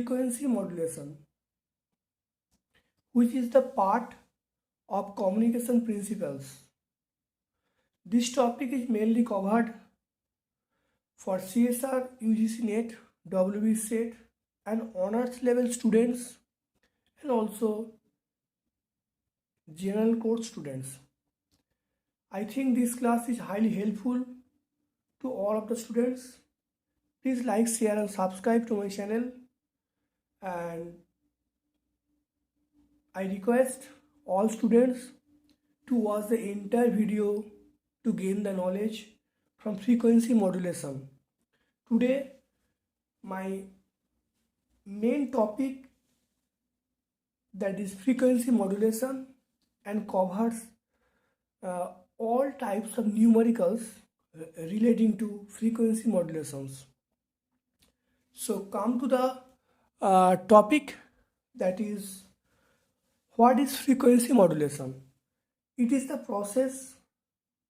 frequency modulation, which is the part of communication principles. This topic is mainly covered for CSR, UGC NET, WBSET and honors level students and also general course students. I think this class is highly helpful to all of the students. Please like, share and subscribe to my channel, and I request all students to watch the entire video to gain the knowledge from frequency modulation. Today my main topic, that is frequency modulation, and covers all types of numericals relating to frequency modulations. So come to the topic, that is, what is frequency modulation? It is the process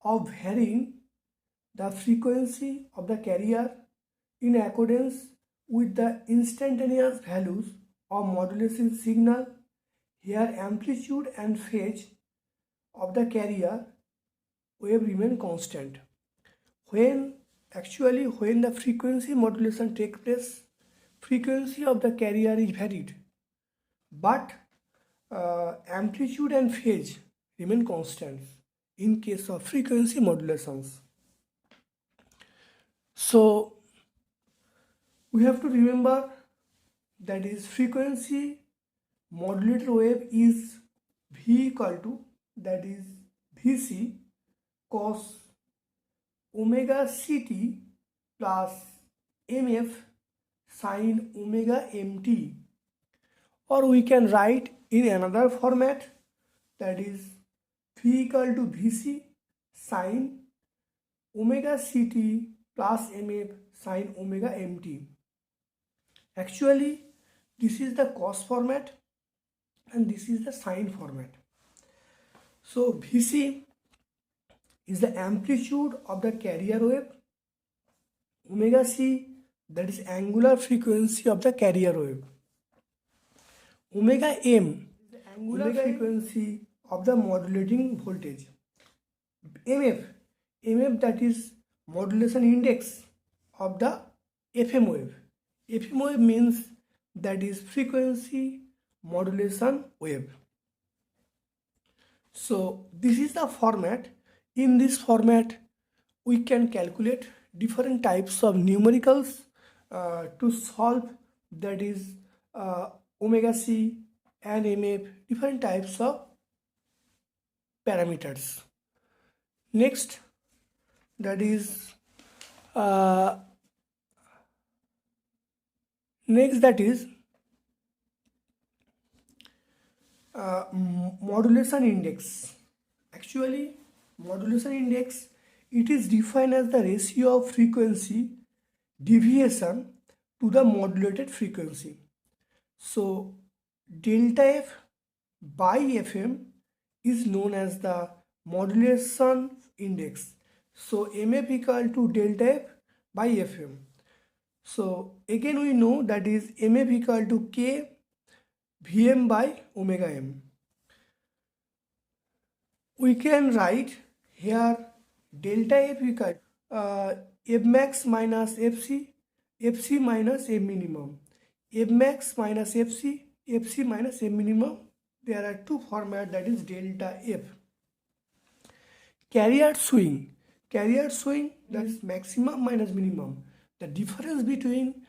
of varying the frequency of the carrier in accordance with the instantaneous values of modulation signal. Here amplitude and phase of the carrier wave remain constant. When the frequency modulation takes place, frequency of the carrier is varied, but amplitude and phase remain constant in case of frequency modulations. So we have to remember that is frequency modulated wave is V equal to, that is Vc cos omega ct plus mf sin omega mt, or we can write in another format, that is V equal to Vc sin omega ct plus mf sin omega mt. Actually this is the cos format and this is the sine format. So Vc is the amplitude of the carrier wave, omega c, that is angular frequency of the carrier wave, omega m is the angular frequency of the modulating voltage, mf that is modulation index of the FM wave. FM wave means that is frequency modulation wave. So this is the format. In this format we can calculate different types of numericals to solve, that is omega c and mf, different types of parameters. Next, that is modulation index. Actually modulation index, it is defined as the ratio of frequency deviation to the modulated frequency. So delta f by fm is known as the modulation index. So mf equal to delta f by fm. So again we know that is mf equal to k Vm by omega m. We can write here delta f equal f max minus fc, fc minus m minimum, f max minus fc, fc minus m minimum. There are two formats, that is delta f. Carrier swing, that is maximum minus minimum. The difference between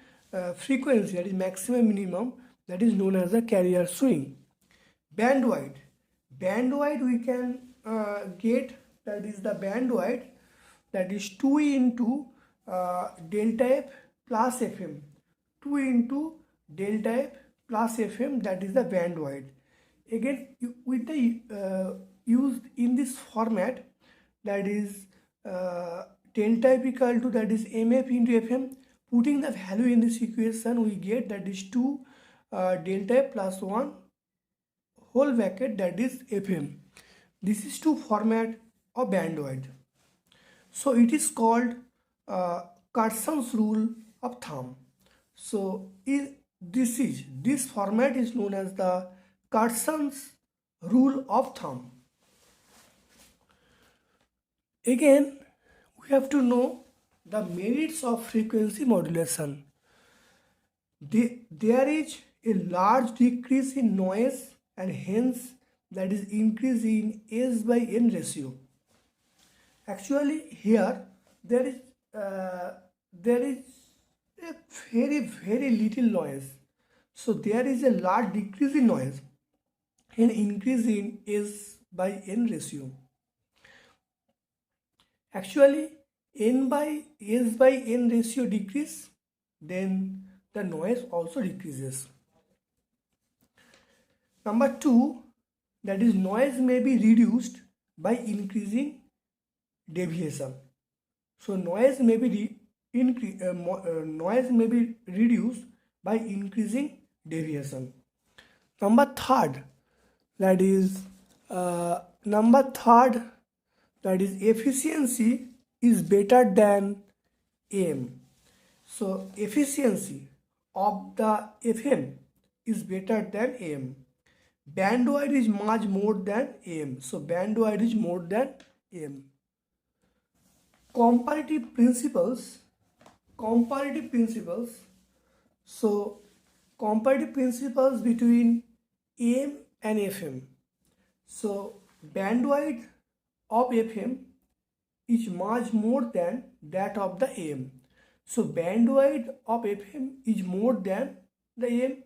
frequency, that is maximum minimum, that is known as the carrier swing. Bandwidth we can get, that is the bandwidth, that is 2 into delta f plus fm, 2 into delta f plus fm, that is the bandwidth. Again with the used in this format, that is delta f equal to, that is mf into fm. Putting the value in this equation we get, that is 2 delta f plus 1 whole bracket, that is fm. This is two format of bandwidth. So it is called Cardson's rule of thumb. So this format is known as the Cardson's rule of thumb. Again, we have to know the merits of frequency modulation. There is a large decrease in noise and hence that is increase in S by N ratio. Actually here there is a very little noise. So there is a large decrease in noise and increase in S by N ratio. Actually S by N ratio decrease, then the noise also decreases. Number 2, that is noise may be reduced by increasing deviation. So noise may be reduced by increasing deviation. Number third, that is efficiency is better than AM. So efficiency of the FM is better than AM. Bandwidth is much more than AM. So bandwidth is more than AM. Comparative principles. So comparative principles between AM and FM. So bandwidth of FM is much more than that of the AM. So bandwidth of FM is more than the AM.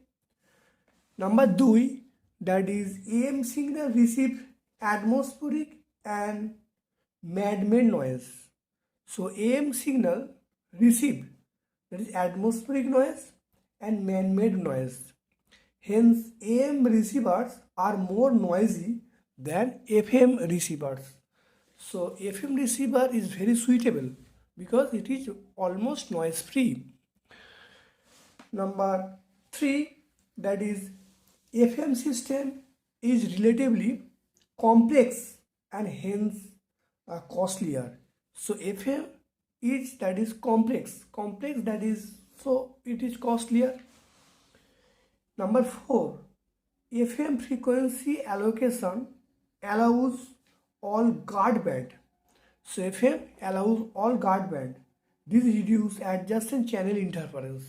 Number 2, that is AM signal receive atmospheric and man-made noise. So AM signal receive, that is atmospheric noise and man-made noise. Hence AM receivers are more noisy than FM receivers. So FM receiver is very suitable because it is almost noise free. Number 3, that is FM system is relatively complex and hence costlier. So FM is, that is complex, that is, so it is costlier. Number 4, FM frequency allocation allows all guard band. So FM allows all guard band. This reduces adjacent channel interference.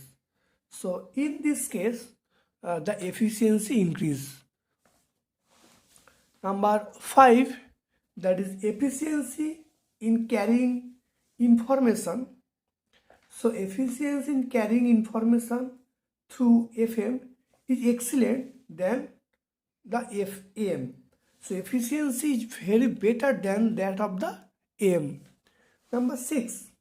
So in this case, the efficiency increase. Number 5, that is efficiency in carrying information. So efficiency in carrying information through FM is excellent than the AM. So efficiency is very better than that of the AM. Number 6,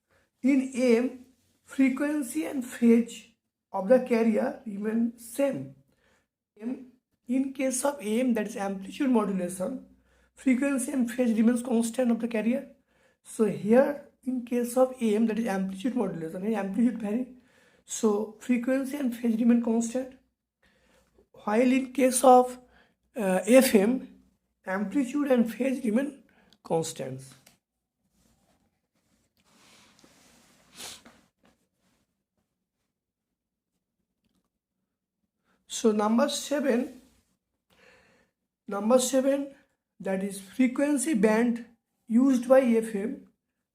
in AM, frequency and phase of the carrier remain same. In case of AM, that is amplitude modulation, frequency and phase remains constant of the carrier. So here in case of AM, that is amplitude modulation, amplitude vary, so frequency and phase remain constant. While in case of FM, amplitude and phase remain constants. So number 7, that is frequency band used by FM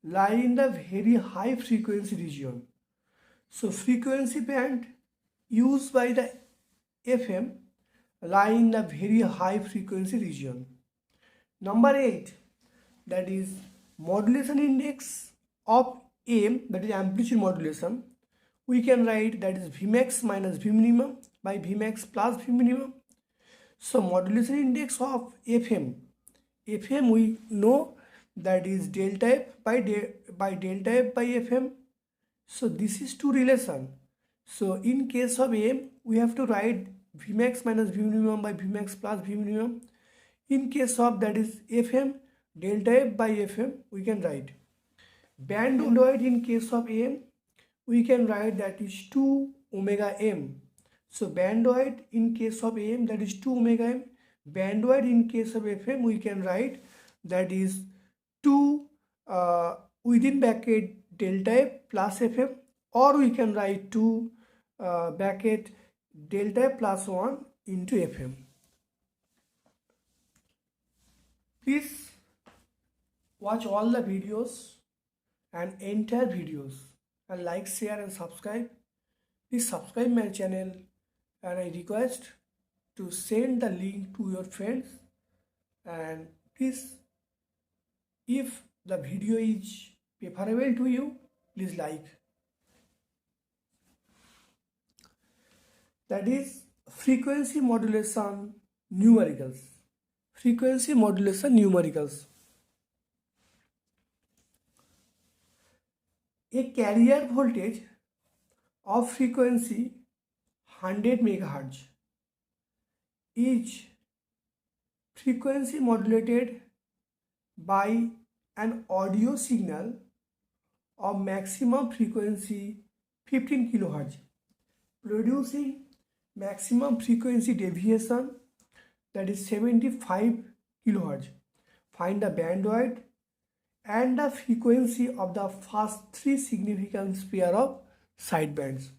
lie in the very high frequency region. So frequency band used by the FM lie in the very high frequency region. Number 8, that is modulation index of AM, that is amplitude modulation. We can write that is Vmax minus Vminimum by Vmax plus Vminimum. So modulation index of FM we know that is delta F by delta F by FM. So this is two relation. So in case of AM, we have to write Vmax minus Vminimum by Vmax plus Vminimum. In case of that is FM, delta F by FM, we can write. Bandwidth in case of AM, we can write that is 2 omega m. So bandwidth in case of AM, that is 2 omega m. Bandwidth in case of FM, we can write that is 2 within bracket delta F plus FM, or we can write 2 bracket delta F plus 1 into FM. Please watch all the videos and entire videos and like, share and subscribe. Please subscribe my channel, and I request to send the link to your friends. And please, if the video is preferable to you, please like. That is frequency modulation numericals. Frequency modulation numericals. A carrier voltage of frequency 100 MHz is frequency modulated by an audio signal of maximum frequency 15 kHz, producing maximum frequency deviation, that is 75 kHz. Find the bandwidth and the frequency of the first three significant pair of sidebands.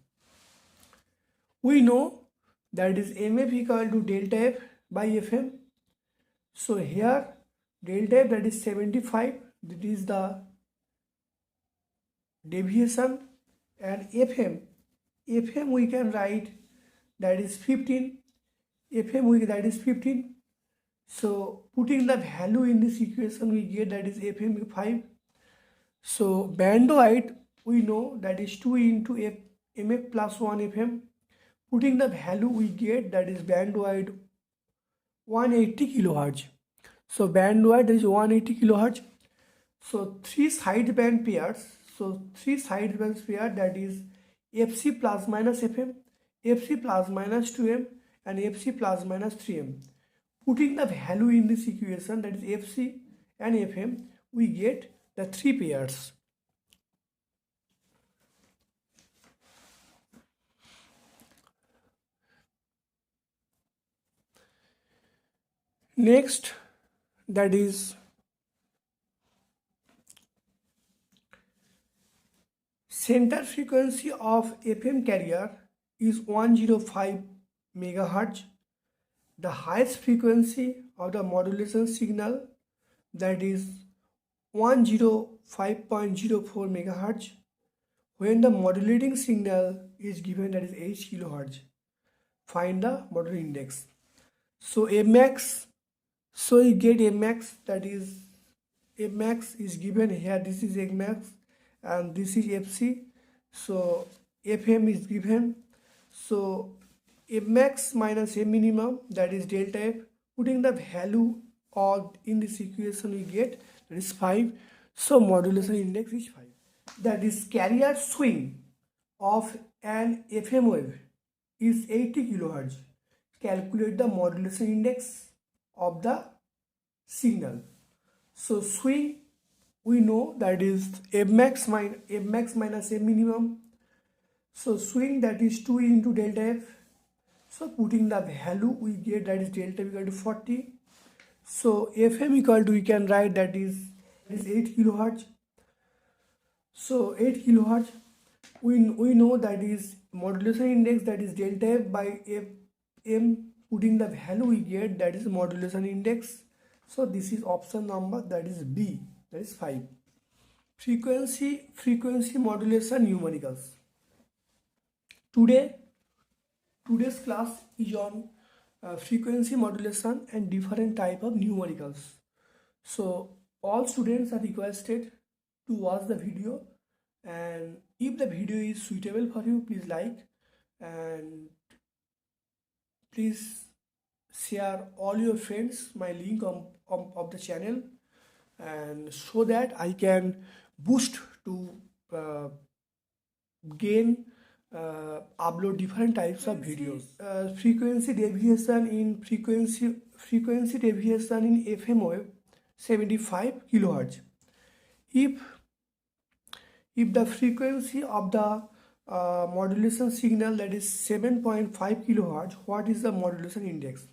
We know that is MF equal to delta F by FM. So here delta F, that is 75, that is the deviation, and FM we can write that is 15. That is 15. So putting the value in this equation, we get that is FM 5. So bandwidth we know that is 2 into MF plus 1 FM. Putting the value, we get that is bandwidth 180 kHz. So bandwidth is 180 kHz. So three sideband pairs. So three sideband pair, that is FC plus minus FM, FC plus minus 2M, and FC plus minus 3M. Putting the value in this equation, that is FC and FM, we get the three pairs. Next, that is center frequency of FM carrier is 105 MHz. The highest frequency of the modulation signal, that is 105.04 MHz. When the modulating signal is given, that is 8 kHz. Find the modulating index. So Fmax, so you get Fmax, that is Fmax is given here. This is Fmax and this is FC. So FM is given. So Fmax minus M minimum, that is delta F. Putting the value of in this equation, we get that is 5. So modulation index is 5. That is carrier swing of an FM wave is 80 kHz. Calculate the modulation index of the signal. So swing, we know that is Fmax minus M minimum. So swing, that is 2 into delta F. So putting the value, we get that is delta equal to 40. So FM equal to, we can write that is 8 kHz. So 8 kHz, we know that is modulation index, that is delta F by FM. Putting the value, we get that is modulation index. So this is option number, that is B, that is 5. Frequency modulation numericals. Today's class is on frequency modulation and different type of numericals. So all students are requested to watch the video, and if the video is suitable for you, please like, and please share all your friends my link of the channel, and so that I can boost to gain upload different types of videos. Frequency deviation in FM wave 75 kHz. If the frequency of the modulation signal, that is 7.5 kHz, what is the modulation index?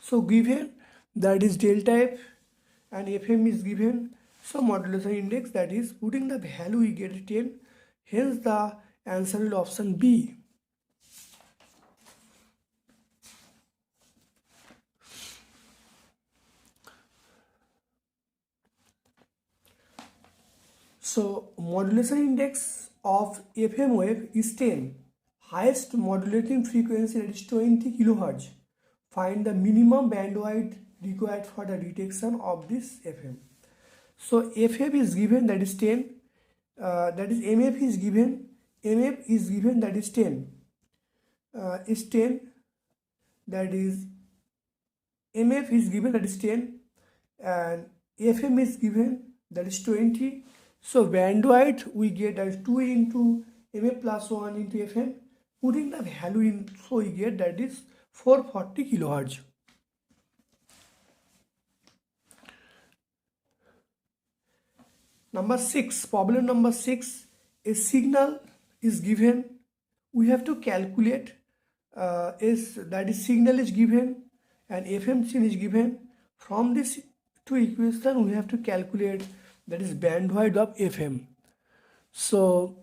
So given that is delta F and FM is given, so modulation index, that is putting the value, we get 10. Hence the answer is option B. So modulation index of FM wave is 10. Highest modulating frequency, that is 20 kilohertz. Find the minimum bandwidth required for the detection of this FM. So FM is given, that is 10. That is MF is given. MF is given, that is 10. Is 10. That is MF is given, that is 10. And FM is given, that is 20. So bandwidth we get as 2 into MF plus 1 into FM. Putting the value in, so we get that is 440 kilohertz. Number 6, problem number 6, a signal is given. We have to calculate that is signal is given and FM scene is given. From this two equations we have to calculate that is bandwidth of FM. So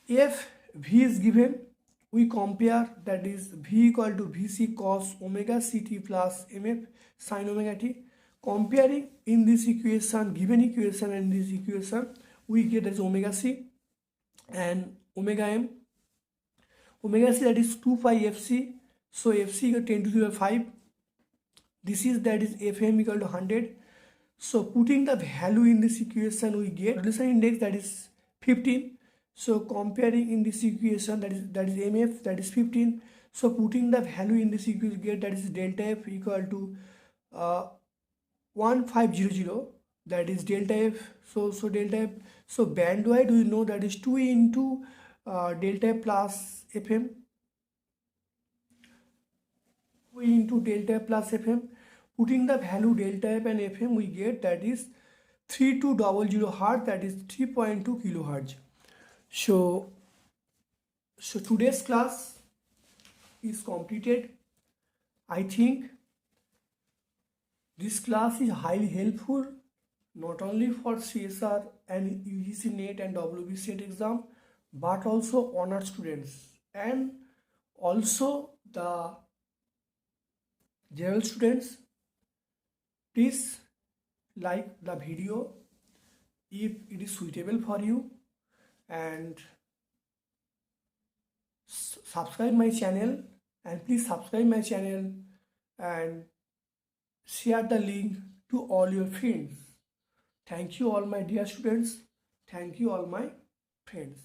if V is given, we compare, that is V equal to Vc cos omega ct plus MF sin omega t. Comparing in this equation, given equation and this equation, we get as omega c and omega m. Omega c, that is 2 pi fc. So fc equal to 10 to the 5. This is, that is FM equal to 100. So putting the value in this equation, we get modulation index, that is 15. So comparing in this equation, that is MF, that is 15. So putting the value in this equation, get that is delta F equal to 1500. That is delta F. So delta F. So bandwidth we know, that is 2 into delta F plus FM. 2 into delta F plus FM. Putting the value delta F and FM, we get that is 3200 Hz, that is 3.2 kilohertz. So today's class is completed. I think this class is highly helpful not only for CSR and UGC NET and WBSET exam, but also honor students and also the general students. Please like the video if it is suitable for you, and subscribe my channel, and please subscribe my channel and share the link to all your friends. Thank you all my dear students. Thank you all my friends.